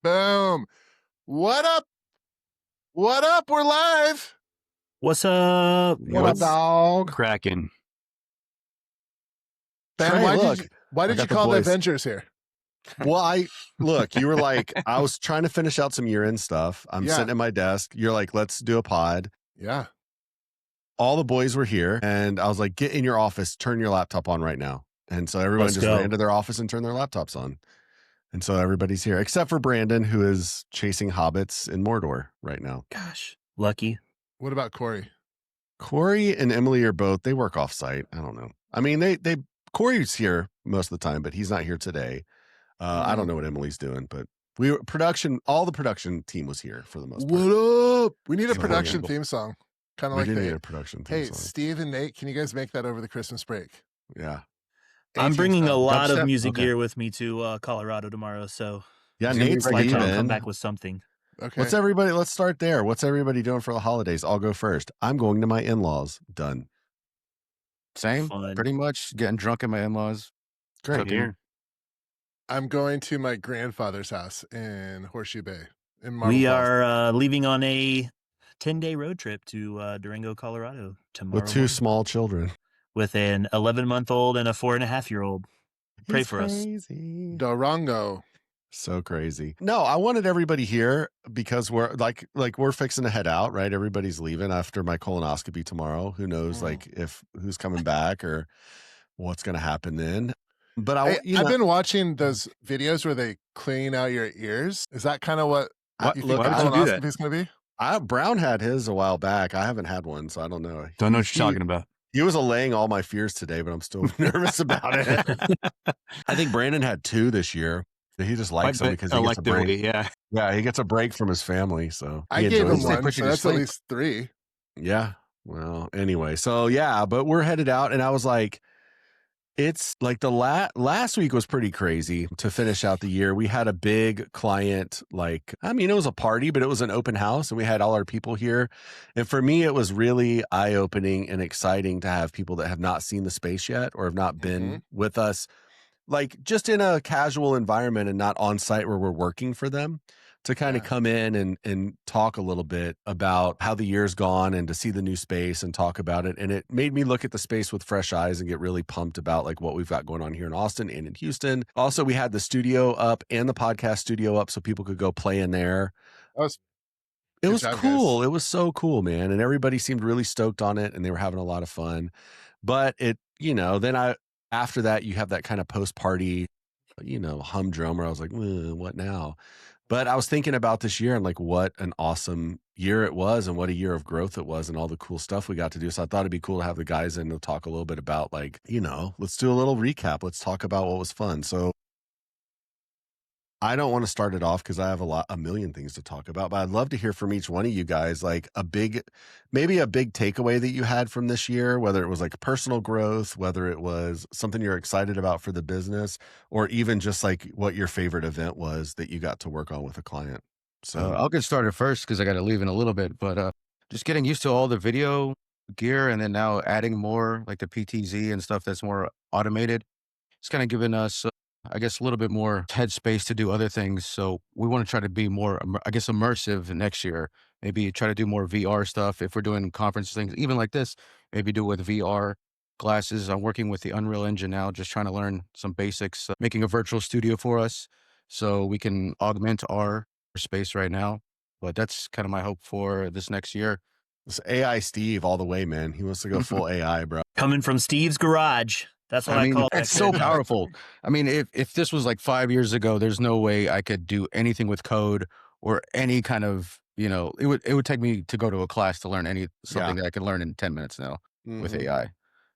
Boom. What up? What up? We're live. What's up? What up, dog? Cracking. Ben, Trae, why did you call the Avengers here? Well, you were like, I was trying to finish out some year-end stuff. I'm sitting at my desk. You're like, let's do a pod. Yeah. All the boys were here, and I was like, get in your office, turn your laptop on right now. And so everyone ran to their office and turned their laptops on. And so everybody's here, except for Brandon, who is chasing hobbits in Mordor right now. Gosh, lucky. What about Corey? Corey and Emily are both, they work off site. I don't know. I mean, Corey's here most of the time, but he's not here today. I don't know what Emily's doing, but all the production team was here for the most part. What up? We need a production theme song. Kind of like need a production theme song. Steve and Nate, can you guys make that over the Christmas break? Yeah. I'm bringing a lot of music gear with me to Colorado tomorrow, so Nate's leaving. Come back with something. Okay. Let's start there. What's everybody doing for the holidays? I'll go first. I'm going to my in-laws. Done. Same. Fun. Pretty much getting drunk at my in-laws. Great. Here. I'm going to my grandfather's house in Horseshoe Bay. We are leaving on a 10-day road trip to Durango, Colorado tomorrow. With two small children. With an 11-month-old and a 4.5-year-old. Pray for us. Durango. So crazy. No, I wanted everybody here because we're we're fixing to head out, right? Everybody's leaving after my colonoscopy tomorrow. Who knows who's coming back or what's going to happen then. But I've been watching those videos where they clean out your ears. Is that kind of what you think the colonoscopy is going to be? Brown had his a while back. I haven't had one, so I don't know. Don't know what you're talking about. He was allaying all my fears today, but I'm still nervous about it. I think Brandon had 2 this year. He just likes them because he gets a break. Yeah, he gets a break from his family. So I gave him one, so that's at least 3. Yeah. Well, anyway, so but we're headed out, and I was like, it's like the last week was pretty crazy to finish out the year. We had a big client, it was a party, but it was an open house and we had all our people here. And for me, it was really eye-opening and exciting to have people that have not seen the space yet or have not been with us, just in a casual environment and not on site where we're working for them, to kind of come in and talk a little bit about how the year's gone and to see the new space and talk about it. And it made me look at the space with fresh eyes and get really pumped about what we've got going on here in Austin and in Houston. Also, we had the studio up and the podcast studio up so people could go play in there. It was cool. Guys. It was so cool, man. And everybody seemed really stoked on it and they were having a lot of fun. But then after that, you have that kind of post-party, humdrum where I was like, what now? But I was thinking about this year and what an awesome year it was and what a year of growth it was and all the cool stuff we got to do. So I thought it'd be cool to have the guys in to talk a little bit about let's do a little recap. Let's talk about what was fun. So I don't want to start it off because I have a million things to talk about, but I'd love to hear from each one of you guys, maybe a big takeaway that you had from this year, whether it was personal growth, whether it was something you're excited about for the business, or even just what your favorite event was that you got to work on with a client. So I'll get started first because I got to leave in a little bit, but just getting used to all the video gear and then now adding more like the PTZ and stuff that's more automated. It's kind of given us a little bit more headspace to do other things. So we want to try to be more, immersive next year. Maybe try to do more VR stuff. If we're doing conference things, even like this, maybe do it with VR glasses. I'm working with the Unreal Engine now, just trying to learn some basics, making a virtual studio for us so we can augment our space right now. But that's kind of my hope for this next year. It's AI Steve all the way, man. He wants to go full AI, bro. Coming from Steve's garage. That's what I call it. It's so powerful. I mean, if this was 5 years ago, there's no way I could do anything with code or any kind of, it would take me to go to a class to learn something that I can learn in 10 minutes now with AI.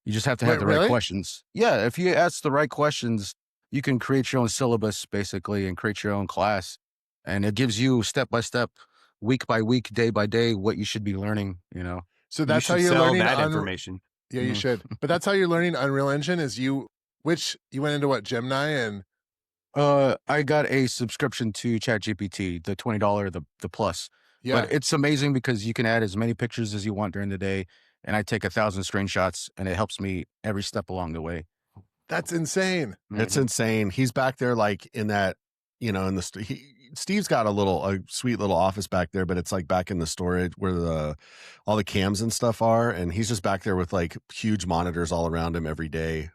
You just have to have the right questions. Yeah. If you ask the right questions, you can create your own syllabus basically and create your own class. And it gives you step by step, week by week, day by day, what you should be learning, So that's how you're learning that information. Yeah, you should. But that's how you're learning Unreal Engine is you went into what, Gemini and? I got a subscription to ChatGPT, the $20, the plus. Yeah. But it's amazing because you can add as many pictures as you want during the day. and I take 1,000 screenshots, and it helps me every step along the way. That's insane. It's insane. He's back there like in that, in the Steve's got a sweet little office back there, but it's like back in the storage where all the cams and stuff are, and he's just back there with like huge monitors all around him every day,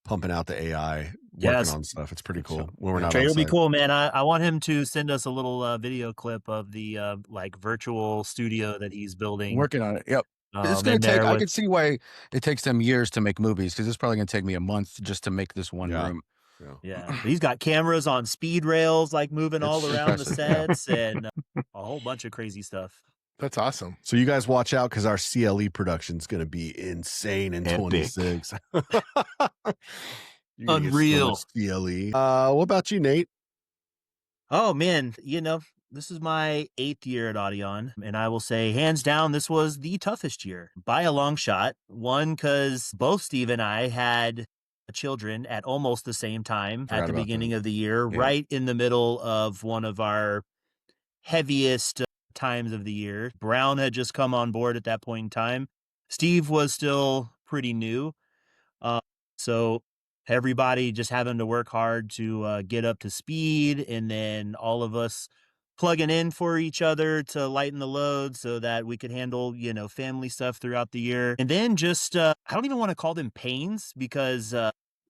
pumping out the AI, working on stuff. It's pretty cool when we're not Trae on will be site. cool, man. I want him to send us a little video clip of the like virtual studio that he's building. Working on it. Yep. It's going to take, I can see why it takes them years to make movies, because it's probably going to take me a month just to make this one room. Yeah. But he's got cameras on speed rails, like moving all around the sets and a whole bunch of crazy stuff. That's awesome. So you guys watch out, because our CLE production is going to be insane in 26. Unreal. So CLE. What about you, Nate? Oh, man. This is my 8th year at Audion, and I will say, hands down, this was the toughest year by a long shot. One, because both Steve and I had children at almost the same time at the beginning of the year, right in the middle of one of our heaviest times of the year. Brown had just come on board at that point in time. Steve was still pretty new. So everybody just having to work hard to get up to speed, and then all of us plugging in for each other to lighten the load so that we could handle, family stuff throughout the year. And then just, I don't even want to call them pains, because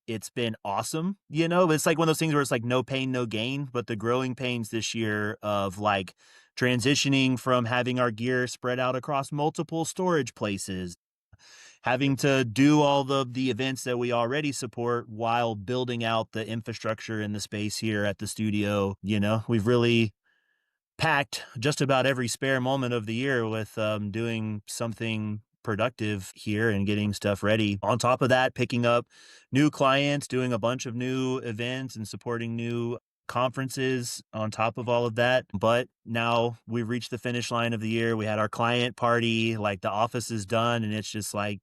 it's been awesome. It's like one of those things where it's like no pain, no gain, but the growing pains this year of like transitioning from having our gear spread out across multiple storage places, having to do all the events that we already support while building out the infrastructure in the space here at the studio. We've really packed just about every spare moment of the year with doing something productive here and getting stuff ready. On top of that, picking up new clients, doing a bunch of new events and supporting new conferences on top of all of that. But now we've reached the finish line of the year. We had our client party, like the office is done, and it's just like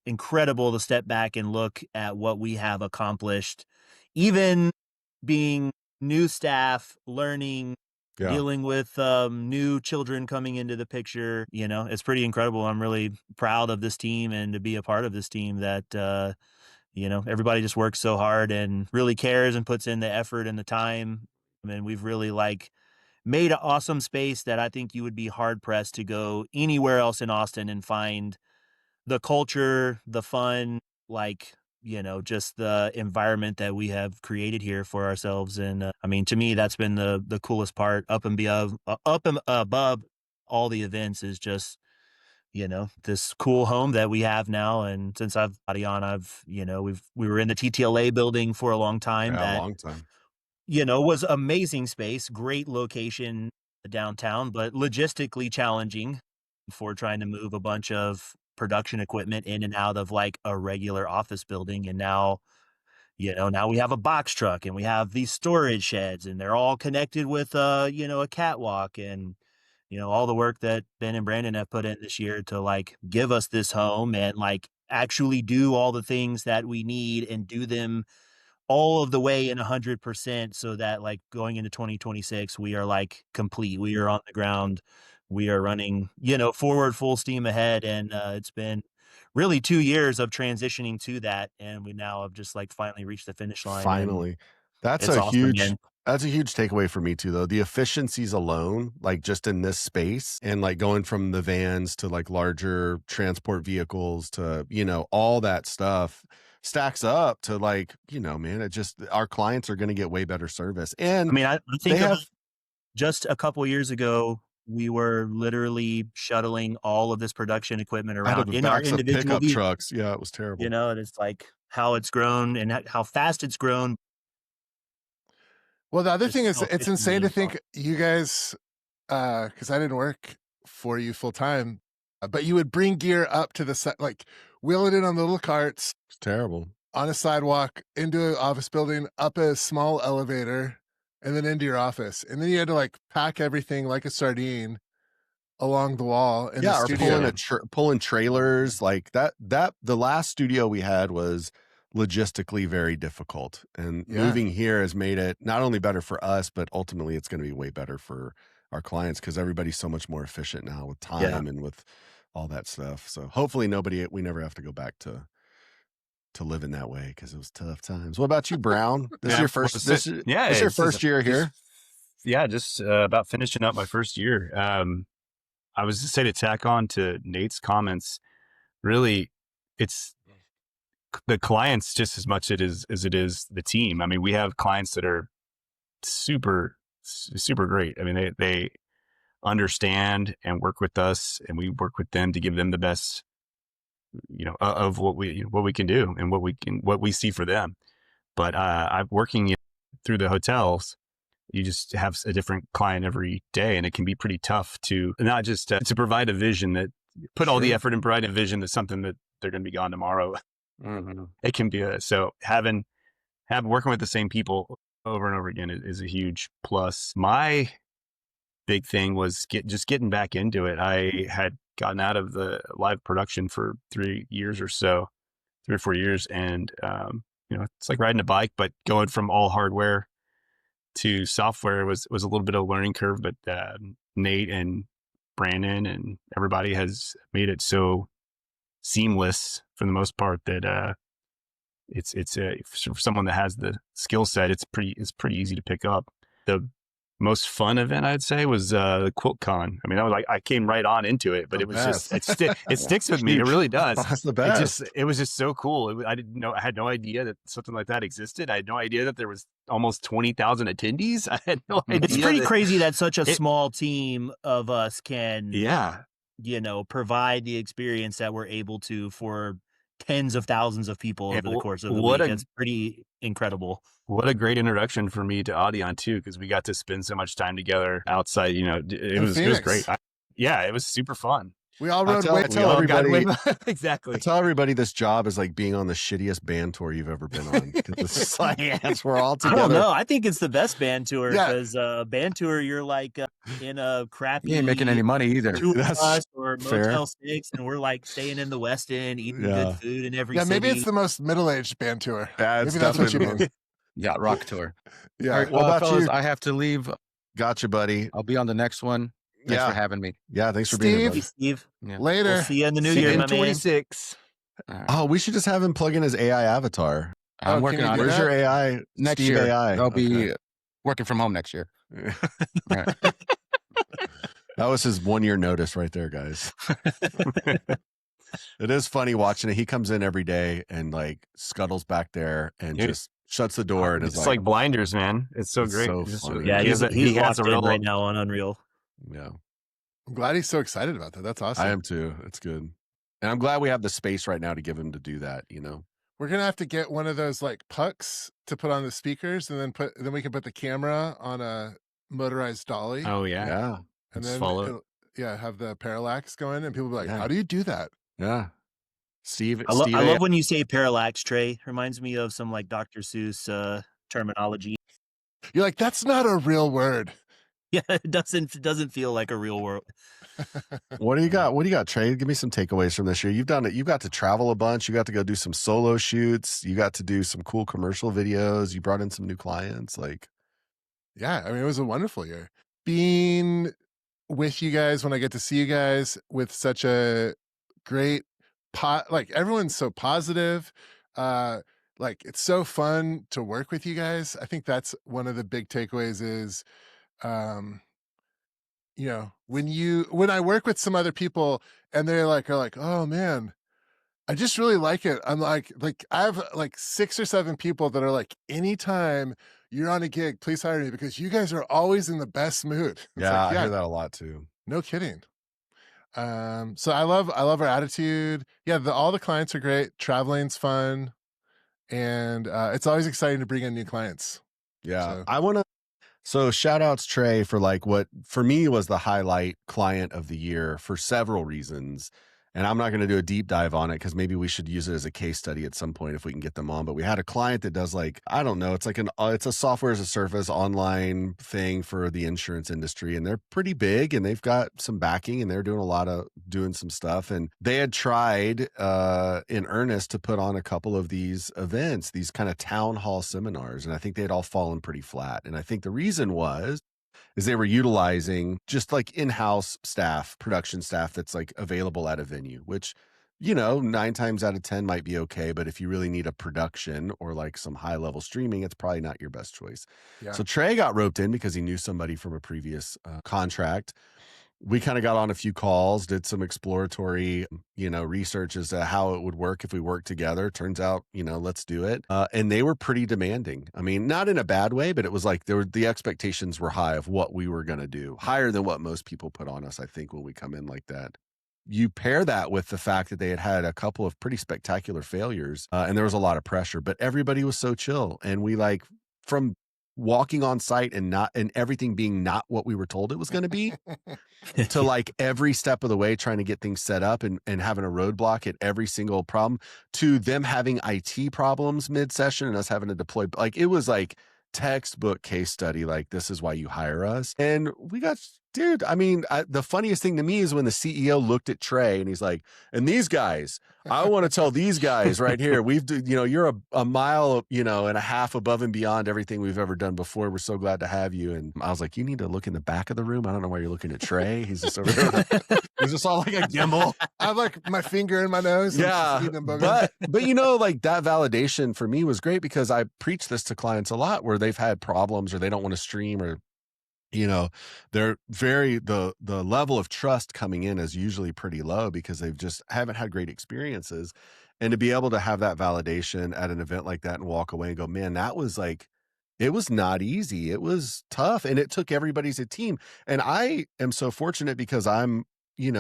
incredible to step back and look at what we have accomplished, even being new staff, learning, dealing with new children coming into the picture. It's pretty incredible. I'm really proud of this team and to be a part of this team that, everybody just works so hard and really cares and puts in the effort and the time. And we've really made an awesome space that I think you would be hard pressed to go anywhere else in Austin and find the culture, the fun, just the environment that we have created here for ourselves. And to me, that's been the coolest part. Up and above all the events is just, this cool home that we have now. And since I've we were in the TTLA building for a long time. A long time. Was amazing space, great location downtown, but logistically challenging for trying to move a bunch of production equipment in and out of like a regular office building. And now we have a box truck and we have these storage sheds, and they're all connected with a catwalk, and all the work that Ben and Brandon have put in this year to give us this home and actually do all the things that we need and do them all of the way in 100%, so that going into 2026, we are complete. We are on the ground. We are running, forward full steam ahead. And it's been really 2 years of transitioning to that. And we now have just finally reached the finish line. Finally. That's a huge takeaway for me too, though. The efficiencies alone, just in this space, and going from the vans to larger transport vehicles to, all that stuff stacks up to man, it just, our clients are going to get way better service. And I think just a couple years ago, we were literally shuttling all of this production equipment around in our individual pickup trucks. Yeah, it was terrible. And it's how it's grown and how fast it's grown. Well, the other thing is, it's insane to think you guys, because I didn't work for you full time, but you would bring gear up to the side, wheel it in on the little carts. It's terrible. On a sidewalk, into an office building, up a small elevator, and then into your office. And then you had to pack everything like a sardine along the wall in the studio. Pulling trailers like that. The last studio we had was logistically very difficult, and moving here has made it not only better for us, but ultimately it's going to be way better for our clients, because everybody's so much more efficient now with time and with all that stuff. So hopefully we never have to go back to live in that way, because it was tough times. What about you, Brown? This is your first. This is your first year here. Just about finishing up my first year. I was just saying, to tack on to Nate's comments, really, it's the clients just as much as it is the team. I mean, we have clients that are super great. I mean, they understand and work with us, and we work with them to give them the best, of what we can do and what we see for them. But I'm working through the hotels. You just have a different client every day, and it can be pretty tough to not just to provide a vision that put all the effort and provide a vision that's something that they're going to be gone tomorrow. Mm-hmm. It can be so working with the same people over and over again is a huge plus. My big thing was getting back into it. I had gotten out of the live production for 3 or 4 years, and it's like riding a bike, but going from all hardware to software was a little bit of a learning curve. But Nate and Brandon and everybody has made it so seamless for the most part that it's for someone that has the skill set, it's pretty easy to pick up. The most fun event, I'd say, was the QuiltCon. I mean, that was like, I came right on into it, but it was just, it sticks with me. It really does. That's the best. It was just so cool. I had no idea that something like that existed. I had no idea that there was almost 20,000 attendees. I had no idea. It's pretty crazy that such a small team of us can, provide the experience that we're able to for tens of thousands of people over the course of the week. It's pretty incredible. What a great introduction for me to Audion too, because we got to spend so much time together outside. It was great. It was super fun. We all rode. I tell everybody exactly. I tell everybody this job is like being on the shittiest band tour you've ever been on. It's like, we're all together. I don't know. I think it's the best band tour, because band tour, you're like in a crappy. You ain't making any money either. That's or Motel 6, and we're like staying in the West End, eating good food in every city. Maybe it's the most middle-aged band tour. Maybe that's what you mean. Yeah, rock tour. Yeah. All right, well, fellas, I have to leave. Gotcha, buddy. I'll be on the next one. Thanks for having me. Yeah, thanks for being here, buddy. Steve. Yeah. Later. We'll see you in the new year, my man. 26. Right. Oh, we should just have him plug in his AI avatar. I'm working on it. Where's your AI? Next Steve year. AI. I'll be working from home next year. Right. That was his 1 year notice right there, guys. It is funny watching it. He comes in every day and like scuttles back there and just shuts the door. And It's like Blinders, man. It's so great. So funny. Yeah, he's has locked a real in right now on Unreal. Yeah. I'm glad he's so excited about that. That's awesome. I am too. It's good. And I'm glad we have the space right now to give him to do that, We're gonna have to get one of those like pucks to put on the speakers, and then we can put the camera on a motorized dolly. Oh yeah. Yeah. And then have the parallax going, and people will be like, how do you do that? Yeah. Steve, I love when you say parallax, Trae. Reminds me of some like Dr. Seuss terminology. You're like, that's not a real word. Yeah, it doesn't feel like a real word. What do you got? Trae? Give me some takeaways from this year. You've done it. You got to travel a bunch. You got to go do some solo shoots. You got to do some cool commercial videos. You brought in some new clients. Yeah, I mean, it was a wonderful year. Being with you guys when I get to see you guys with such a great like everyone's so positive. Like it's so fun to work with you guys. I think that's one of the big takeaways is when I work with some other people and they're like, are like, oh man, I just really like it. I'm like I have like 6 or 7 people that are like, anytime you're on a gig, please hire me because you guys are always in the best mood. I hear that a lot too. No kidding. So I love our attitude. Yeah, all the clients are great. Traveling's fun. And it's always exciting to bring in new clients. Yeah. So shout outs Trae for like what for me was the highlight client of the year for several reasons. And I'm not going to do a deep dive on it because maybe we should use it as a case study at some point if we can get them on. But we had a client that does like, I don't know, it's like it's a software as a service online thing for the insurance industry. And they're pretty big and they've got some backing and they're doing some stuff. And they had tried in earnest to put on a couple of these events, these kind of town hall seminars. And I think they had all fallen pretty flat. And I think the reason was is they were utilizing just like in-house staff, production staff that's like available at a venue, which, 9 times out of 10 might be okay. But if you really need a production or like some high level streaming, it's probably not your best choice. Yeah. So Trae got roped in because he knew somebody from a previous contract. We kind of got on a few calls, did some exploratory, research as to how it would work if we worked together. Turns out, let's do it. And they were pretty demanding. I mean, not in a bad way, but it was like the expectations were high of what we were going to do, higher than what most people put on us, I think, when we come in like that. You pair that with the fact that they had a couple of pretty spectacular failures, and there was a lot of pressure, but everybody was so chill. And we from walking on site and everything being not what we were told it was going to be, to like every step of the way trying to get things set up and having a roadblock at every single problem, to them having IT problems mid-session and us having to deploy. Like, it was like textbook case study. Like, this is why you hire us. And we got, dude, I mean, the funniest thing to me is when the CEO looked at Trae and he's like, and these guys, I want to tell these guys right here, you're a mile, and a half above and beyond everything we've ever done before. We're so glad to have you. And I was like, you need to look in the back of the room. I don't know why you're looking at Trae. He's just over there. He's just all like a gimbal. I have like my finger in my nose. Yeah. But like that validation for me was great, because I preach this to clients a lot where they've had problems or they don't want to stream, or they're the level of trust coming in is usually pretty low because they've just haven't had great experiences. And to be able to have that validation at an event like that and walk away and go, man, that was like, it was not easy. It was tough. And it took everybody's a team. And I am so fortunate because I'm,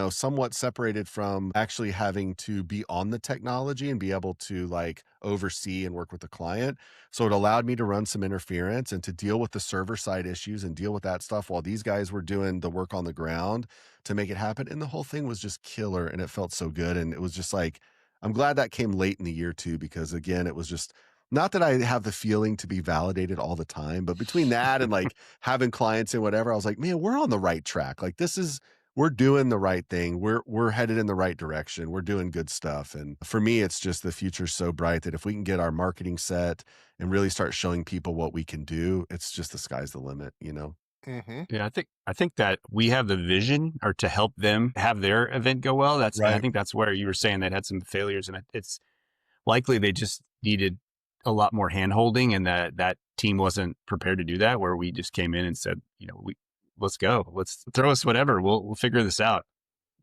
somewhat separated from actually having to be on the technology and be able to like oversee and work with the client. So it allowed me to run some interference and to deal with the server side issues and deal with that stuff while these guys were doing the work on the ground to make it happen. And the whole thing was just killer, and it felt so good. And it was just like, I'm glad that came late in the year too, because again, it was just, not that I have the feeling to be validated all the time, but between that and like having clients and whatever, I was like, man, we're on the right track. Like, we're doing the right thing. We're headed in the right direction. We're doing good stuff. And for me, it's just the future's so bright that if we can get our marketing set and really start showing people what we can do, it's just the sky's the limit, Mm-hmm. Yeah, I think that we have the vision, or to help them have their event go well. That's right. I think that's where you were saying they had some failures, and it's likely they just needed a lot more hand holding, and that team wasn't prepared to do that. Where we just came in and said, let's go. Let's throw us whatever. We'll figure this out.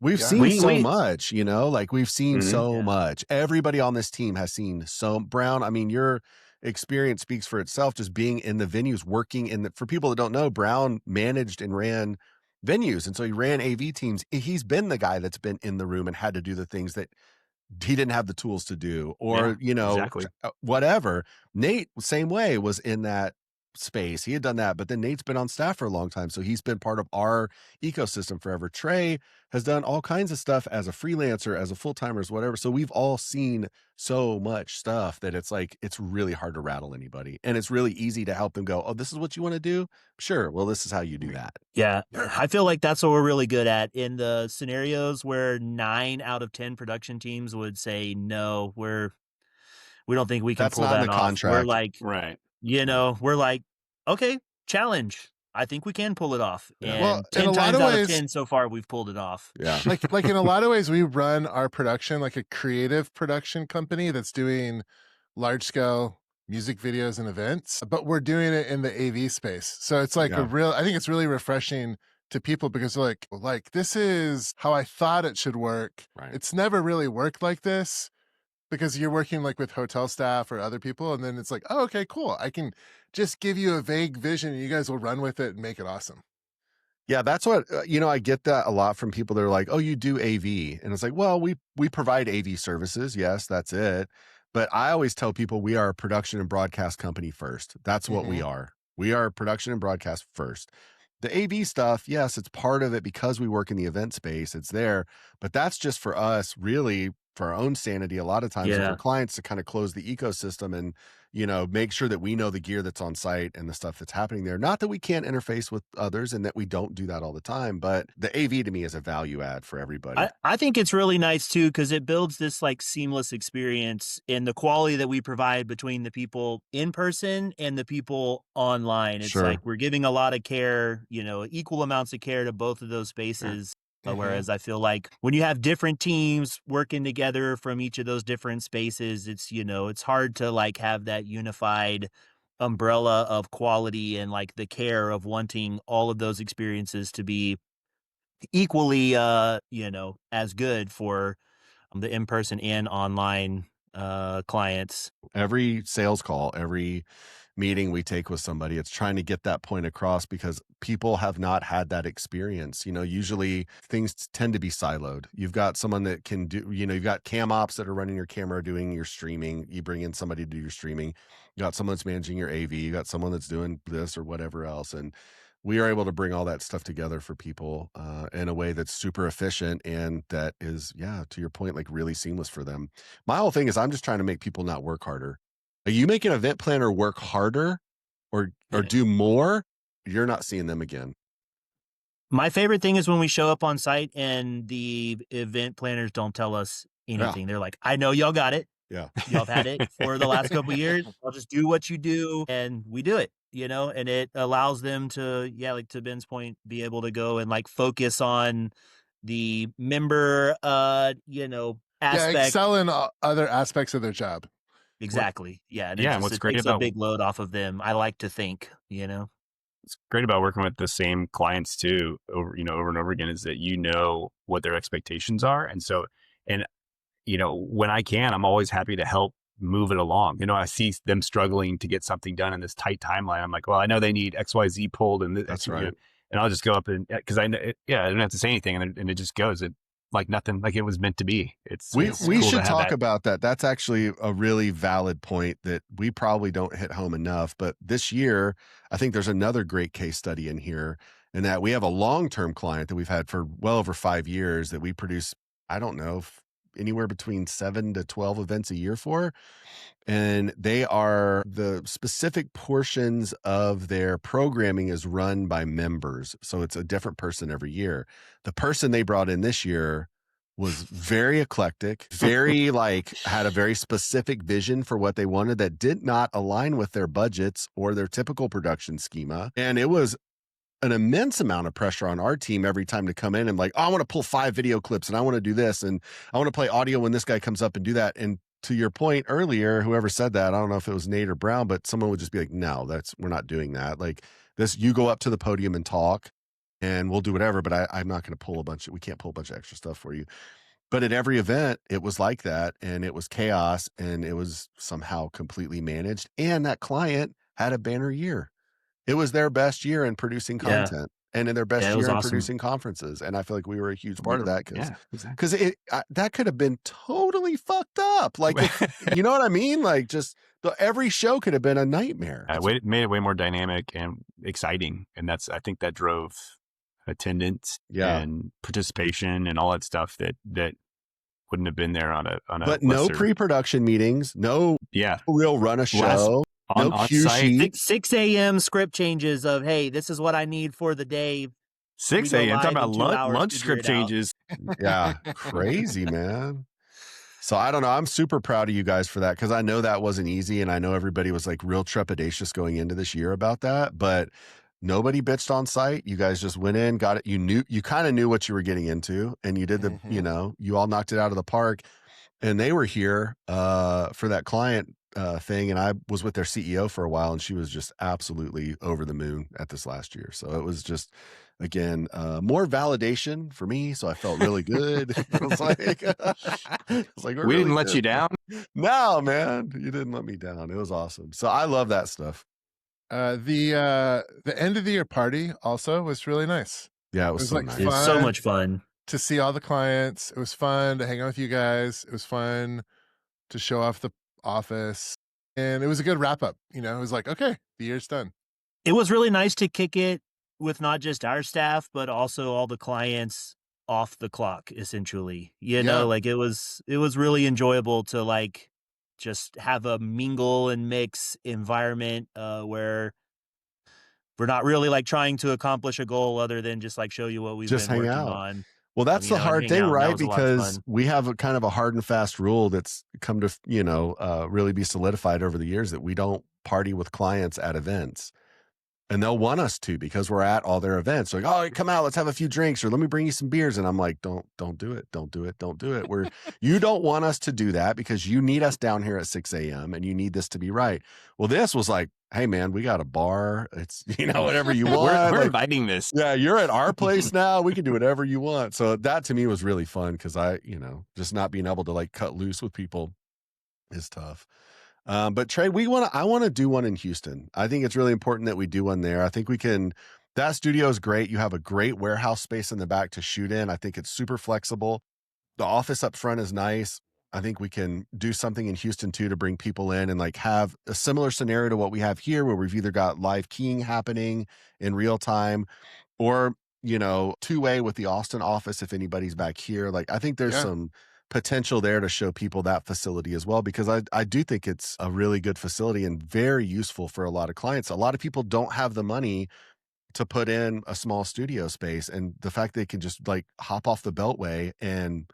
We've seen so much, we've seen so much. Everybody on this team has seen so. Brown, I mean, your experience speaks for itself, just being in the venues, working for people that don't know, Brown managed and ran venues. And so he ran AV teams. He's been the guy that's been in the room and had to do the things that he didn't have the tools to do, or, exactly. Whatever. Nate, same way, was in that space. He had done that, but then Nate's been on staff for a long time. So he's been part of our ecosystem forever. Trae has done all kinds of stuff as a freelancer, as a full-timers, whatever. So we've all seen so much stuff that it's like, it's really hard to rattle anybody. And it's really easy to help them go, oh, this is what you want to do? Sure. Well, this is how you do that. Yeah. I feel like that's what we're really good at. In the scenarios where 9 out of 10 production teams would say, no, we don't think we can pull that off. Contract. We're like, right. We're like, okay, challenge. I think we can pull it off. Yeah. And 10 times out of 10 so far, we've pulled it off. Yeah. like in a lot of ways, we run our production like a creative production company that's doing large scale music videos and events, but we're doing it in the AV space. So it's like I think it's really refreshing to people, because they're like, this is how I thought it should work. Right. It's never really worked like this, because you're working like with hotel staff or other people. And then it's like, oh, okay, cool. I can just give you a vague vision and you guys will run with it and make it awesome. Yeah, that's what, I get that a lot from people that are like, oh, you do AV. And it's like, well, we provide AV services. Yes, that's it. But I always tell people we are a production and broadcast company first. That's what we are. We are production and broadcast first. The AV stuff, yes, it's part of it because we work in the event space. It's there. But that's just for us, really, for our own sanity. A lot of times with our clients, to kind of close the ecosystem and, make sure that we know the gear that's on site and the stuff that's happening there. Not that we can't interface with others and that we don't do that all the time, but the AV to me is a value add for everybody. I think it's really nice too, because it builds this like seamless experience in the quality that we provide between the people in person and the people online. It's Sure. like we're giving a lot of care, equal amounts of care to both of those spaces. Whereas I feel like when you have different teams working together from each of those different spaces, it's hard to like have that unified umbrella of quality and like the care of wanting all of those experiences to be equally as good for the in-person and online clients. Every sales call, every meeting we take with somebody, it's trying to get that point across because people have not had that experience. Usually things tend to be siloed. You've got someone that can do, you've got cam ops that are running your camera, doing your streaming. You bring in somebody to do your streaming. You got someone that's managing your AV. You got someone that's doing this or whatever else. And we are able to bring all that stuff together for people in a way that's super efficient and that is, to your point, like really seamless for them. My whole thing is I'm just trying to make people not work harder. You make an event planner work harder or do more, you're not seeing them again. My favorite thing is when we show up on site and the event planners don't tell us anything. Yeah. They're like, I know y'all got it. Yeah. Y'all have had it for the last couple of years. I'll just do what you do and we do it, and it allows them to, like to Ben's point, be able to go and like focus on the member, aspect. Excel in other aspects of their job. Exactly. Yeah. And yeah. What's great takes about a big load off of them. I like to think, What's great about working with the same clients too, over and over again, is that what their expectations are, and so, when I can, I'm always happy to help move it along. I see them struggling to get something done in this tight timeline. I'm like, well, I know they need XYZ pulled, and that's right. And I'll just go up and because I know, I don't have to say anything, and it just goes. Like nothing, like it was meant to be. We cool should talk about that. That's actually a really valid point that we probably don't hit home enough. But this year, I think there's another great case study in here, and that we have a long-term client that we've had for well over 5 years that we produce, I don't know, anywhere between 7 to 12 events a year for. And they are the specific portions of their programming is run by members. So it's a different person every year. The person they brought in this year was very eclectic, very had a very specific vision for what they wanted that did not align with their budgets or their typical production schema. And it was an immense amount of pressure on our team every time to come in and I want to pull 5 video clips and I want to do this and I want to play audio when this guy comes up and do that. And to your point earlier, whoever said that, I don't know if it was Nate or Brown, but someone would just be like, no, we're not doing that. Like this, you go up to the podium and talk and we'll do whatever, but I'm not going to we can't pull a bunch of extra stuff for you. But at every event, it was like that and it was chaos and it was somehow completely managed. And that client had a banner year. It was their best year in producing content and in their best year in producing conferences. And I feel like we were a huge part of that because that could have been totally fucked up. Like, you know what I mean? Like just every show could have been a nightmare. It made it way more dynamic and exciting. And I think that drove attendance and participation and all that stuff that wouldn't have been there on a but no pre-production meetings, no real run a show. On cue sheet. 6 a.m. script changes of, hey, this is what I need for the day. 6 a.m. Talking about lunch script changes. Yeah, crazy, man. So I don't know. I'm super proud of you guys for that because I know that wasn't easy, and I know everybody was like real trepidatious going into this year about that. But nobody bitched on site. You guys just went in, got it. You kind of knew what you were getting into, and you did the. You all knocked it out of the park. And they were here for that client thing, and I was with their CEO for a while, and she was just absolutely over the moon at this last year. So it was just, again, more validation for me. So I felt really good. I was like, we didn't let you down. No, man, you didn't let me down. It was awesome. So I love that stuff. The end of the year party also was really nice. Yeah, it was so nice. It was so much fun to see all the clients. It was fun to hang out with you guys. It was fun to show off the office, and it was a good wrap up. It was like, okay, the year's done. It was really nice to kick it with not just our staff, but also all the clients off the clock, essentially. Like it was really enjoyable to just have a mingle and mix environment where we're not really like trying to accomplish a goal other than just like show you what we've Just been hang working out. on. Well, that's the And hard hang thing, out. And that right? was a lot of Because fun. we have a kind of a hard and fast rule that's come to, really be solidified over the years, that we don't party with clients at events. And they'll want us to, because we're at all their events. Like, oh, come out, let's have a few drinks, or let me bring you some beers. And I'm like, don't do it. Don't do it. Don't do it. You don't want us to do that because you need us down here at 6 a.m. and you need this to be right. Well, this was like, hey man, we got a bar. It's, whatever you want. We're like, inviting this. yeah, you're at our place now. We can do whatever you want. So that to me was really fun, because I, just not being able to like cut loose with people is tough. But Trae, I want to do one in Houston. I think it's really important that we do one there. I think we can. That studio is great. You have a great warehouse space in the back to shoot in. I think it's super flexible. The office up front is nice. I think we can do something in Houston too, to bring people in and like have a similar scenario to what we have here, where we've either got live keying happening in real time, or, two-way with the Austin office if anybody's back here. Like, I think there's some potential there to show people that facility as well, because I do think it's a really good facility and very useful for a lot of clients. A lot of people don't have the money to put in a small studio space, and the fact they can just like hop off the Beltway and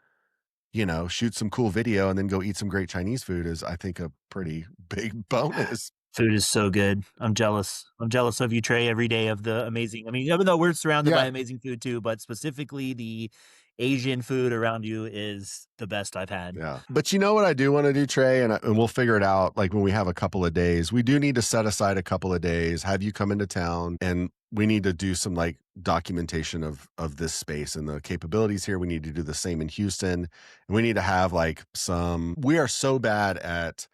shoot some cool video and then go eat some great Chinese food is, I think, a pretty big bonus. Food is so good. I'm jealous. I'm jealous of you, Trae, every day of the amazing. I mean, even though we're surrounded by amazing food too, but specifically the Asian food around you is the best I've had. Yeah. But you know what I do want to do, Trae, and we'll figure it out like when we have a couple of days. We do need to set aside a couple of days, have you come into town, and we need to do some like documentation of this space and the capabilities here. We need to do the same in Houston. And we need to have like we are so bad at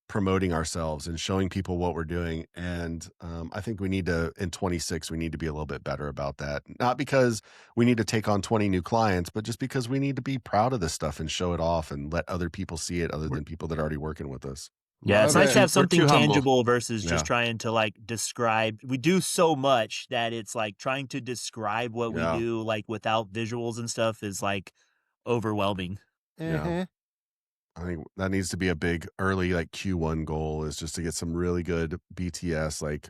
promoting ourselves and showing people what we're doing. And I think we need to, in 26, we need to be a little bit better about that. Not because we need to take on 20 new clients, but just because we need to be proud of this stuff and show it off and let other people see it, other than people that are already working with us. Yeah, it's nice to have something tangible humble versus just trying to like describe. We do so much that it's like trying to describe what we do like without visuals and stuff is like overwhelming. Yeah. I think that needs to be a big early like Q1 goal, is just to get some really good BTS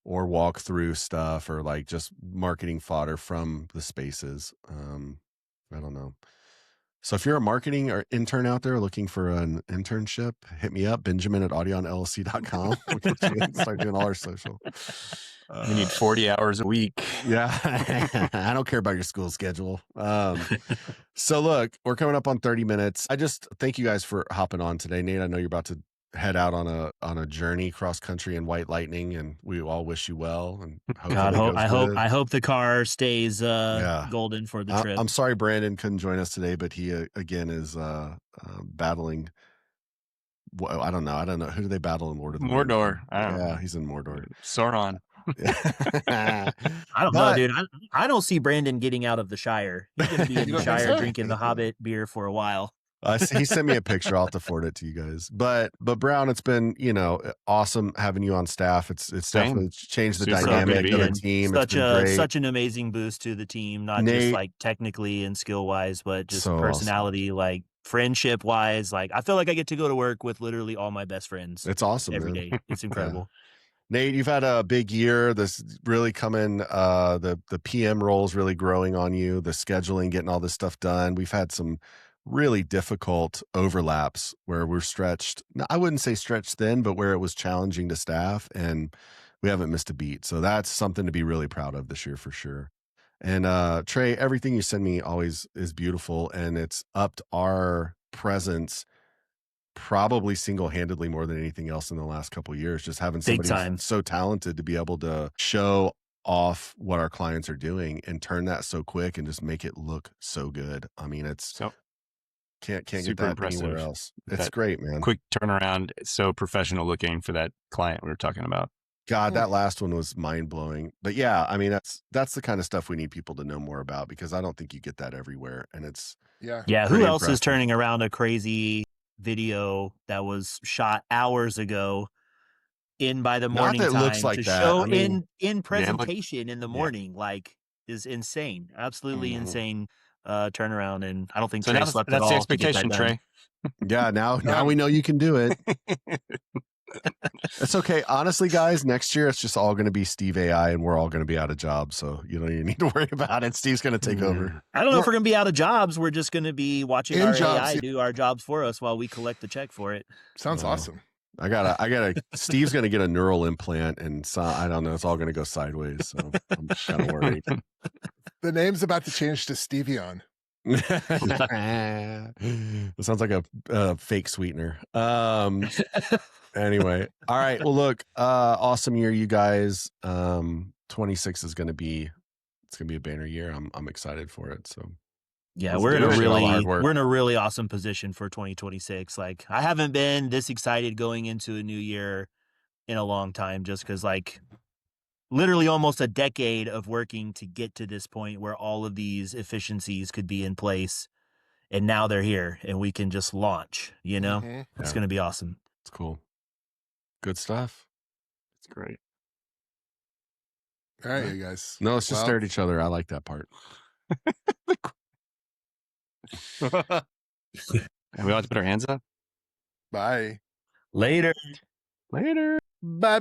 or walk through stuff, or like just marketing fodder from the spaces. I don't know. So if you're a marketing or intern out there looking for an internship, hit me up, benjamin@audionllc.com. We can start doing all our social. We need 40 hours a week. Yeah. I don't care about your school schedule. So look, we're coming up on 30 minutes. I just thank you guys for hopping on today. Nate, I know you're about to head out on a journey cross country in White Lightning, and we all wish you well. And I hope the car stays golden for the trip. I'm sorry Brandon couldn't join us today, but he again is battling. Well, I don't know. Who do they battle in Lord of the Rings? Mordor. I don't know. He's in Mordor. Sauron. I don't know, dude. I don't see Brandon getting out of the Shire. He's going to be in the Shire drinking the Hobbit beer for a while. He sent me a picture. I'll have to forward it to you guys. But Brown, it's been awesome having you on staff. It's definitely changed the dynamic of the team. Such an amazing boost to the team, not just like technically and skill wise, but just personality, like friendship wise. Like I feel like I get to go to work with literally all my best friends. It's awesome every day. It's incredible. Nate, you've had a big year. This really coming, the PM role's really growing on you, the scheduling, getting all this stuff done. We've had some really difficult overlaps where we're stretched. I wouldn't say stretched thin, but where it was challenging to staff, and we haven't missed a beat. So that's something to be really proud of this year for sure. And Trae, everything you send me always is beautiful, and it's upped our presence probably single-handedly more than anything else in the last couple of years. Just having somebody so talented to be able to show off what our clients are doing and turn that so quick and just make it look so good. I mean, it's can't get that impressive. Anywhere else. It's great, man. Quick turnaround, so professional looking for that client we were talking about. God, that last one was mind-blowing. But yeah, I mean, that's the kind of stuff we need people to know more about, because I don't think you get that everywhere. And it's who else is turning around a crazy video that was shot hours ago in by the morning time looks like to that. show in presentation in the morning, like is insane, absolutely insane turnaround. And I don't think Trae slept at all. That's the expectation, Trae. Yeah, now we know you can do it. It's okay. Honestly, guys, next year it's just all going to be Steve AI and we're all going to be out of jobs. So you don't even need to worry about it. Steve's going to take over. I don't know if we're going to be out of jobs. We're just going to be watching In our jobs, AI yeah. do our jobs for us while we collect the check for it. Sounds awesome. I gotta, Steve's going to get a neural implant and so, I don't know. It's all going to go sideways. So I'm kind of worried. The name's about to change to Stevion. It sounds like a fake sweetener. Anyway, all right. Well, look, awesome year, you guys. 26 is going to be a banner year. I'm excited for it. So yeah, let's we're do it. All the hard work. we're in a really awesome position for 2026. Like I haven't been this excited going into a new year in a long time, just because like literally almost a decade of working to get to this point where all of these efficiencies could be in place, and now they're here and we can just launch. You know, it's going to be awesome. It's cool. Good stuff. It's great. All right, you guys. No, let's just stare at each other. I like that part. And we all have to put our hands up. Bye. Later. Later. Bye.